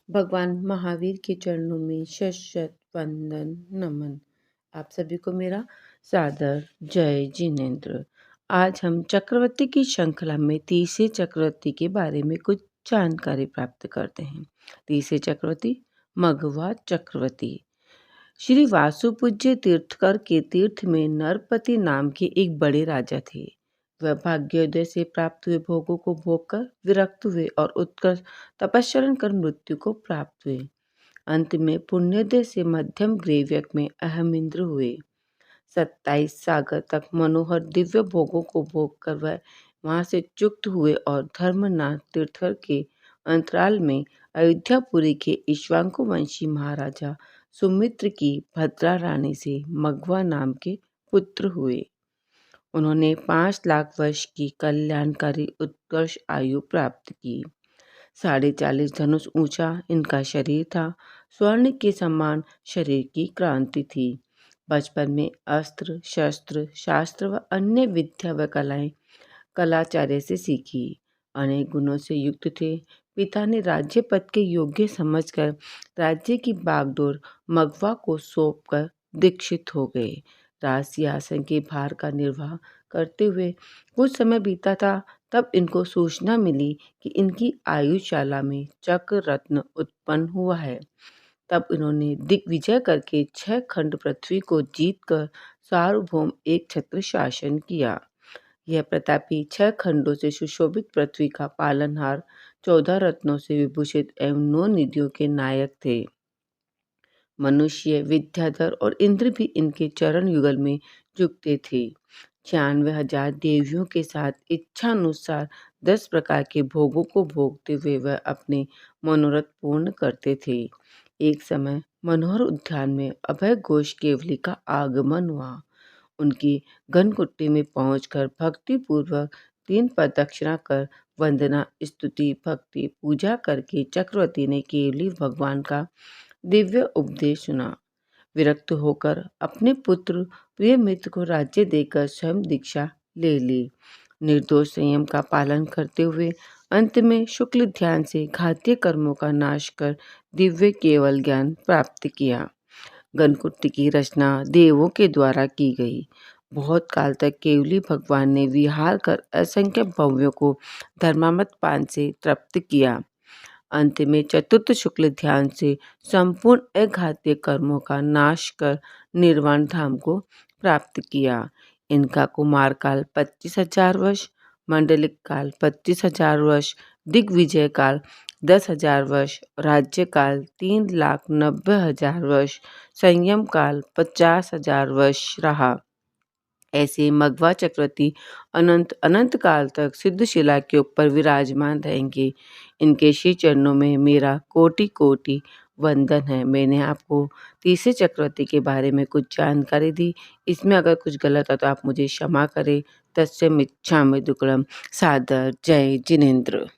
भगवान महावीर के चरणों में शत शत वंदन नमन। आप सभी को मेरा सादर जय जिनेन्द्र। आज हम चक्रवर्ती की श्रृंखला में तीसरे चक्रवर्ती के बारे में कुछ जानकारी प्राप्त करते हैं। तीसरे चक्रवर्ती मगवा चक्रवर्ती श्री वासुपूज्य तीर्थकर के तीर्थ में नरपति नाम के एक बड़े राजा थे। वह भाग्योदय से प्राप्त हुए भोगों को भोग कर विरक्त हुए और उत्कर्ष तपस्या कर मृत्यु को प्राप्त हुए। अंत में पुण्योदय से मध्यम ग्रेव्यक में अहमिंद्र हुए। 27 सागर तक मनोहर दिव्य भोगों को भोग कर वह वहां से चुक्त हुए और धर्मनाथ तीर्थकर के अंतराल में अयोध्यापुरी के इक्ष्वाकुवंशी महाराजा सुमित्र की भद्रा रानी से मगवा नाम के पुत्र हुए। उन्होंने 5 लाख वर्ष की कल्याणकारी उत्कर्ष आयु प्राप्त की। 40.5 धनुष ऊंचा इनका शरीर था। स्वर्ण के समान शरीर की क्रांति थी। बचपन में अस्त्र शस्त्र शास्त्र व अन्य विद्या व कलाएं कलाचार्य से सीखी। अनेक गुणों से युक्त थे। पिता ने राज्य पद के योग्य समझकर राज्य की बागडोर मगवा को सौंपकर दीक्षित हो गए। राज सिंहासन के भार का निर्वाह करते हुए कुछ समय बीता था, तब इनको सूचना मिली कि इनकी आयुशाला में चक्र रत्न उत्पन्न हुआ है। तब इन्होंने दिग्विजय करके 6 खंड पृथ्वी को जीतकर सार्वभौम एक छत्र शासन किया। यह प्रतापी 6 खंडों से सुशोभित पृथ्वी का पालनहार, 14 रत्नों से विभूषित एवं 9 निधियों के नायक थे। मनुष्य, विद्याधर और इंद्र भी इनके चरण युगल में झुकते थे। 96,000 देवियों के साथ इच्छानुसार 10 प्रकार के भोगों को भोगते हुए वह अपने मनोरथ पूर्ण करते थे। एक समय मनोहर उद्यान में अभय घोष केवली का आगमन हुआ। उनकी गनकुट्टी में पहुंचकर भक्ति पूर्वक 3 प्रदक्षिणा कर वंदना स्तुति भक्ति पूजा करके चक्रवर्ती ने केवली भगवान का दिव्य उपदेश सुना। विरक्त होकर अपने पुत्र प्रिय मित्र को राज्य देकर स्वयं दीक्षा ले ली। निर्दोष संयम का पालन करते हुए अंत में शुक्ल ध्यान से घातीय कर्मों का नाश कर दिव्य केवल ज्ञान प्राप्त किया। गनकुट्टी की रचना देवों के द्वारा की गई। बहुत काल तक केवली भगवान ने विहार कर असंख्य भव्यों को धर्मामत पान से तृप्त किया। अंत में चतुर्थ शुक्ल ध्यान से संपूर्ण अघातीय कर्मों का नाश कर निर्वाण धाम को प्राप्त किया। इनका कुमार काल 25,000 वर्ष, मंडलिक काल 25,000 वर्ष, दिग्विजय काल 10,000 वर्ष, राज्य काल 3,90,000 वर्ष, संयम काल 50,000 वर्ष रहा। ऐसे मगवा चक्रवर्ती अनंत अनंत काल तक सिद्धशिला के ऊपर विराजमान रहेंगे। इनके श्री चरणों में मेरा कोटि कोटि वंदन है। मैंने आपको तीसरे चक्रवर्ती के बारे में कुछ जानकारी दी। इसमें अगर कुछ गलत है तो आप मुझे क्षमा करें। तस्य मिच्छामि दुक्कडम। सादर जय जिनेन्द्र।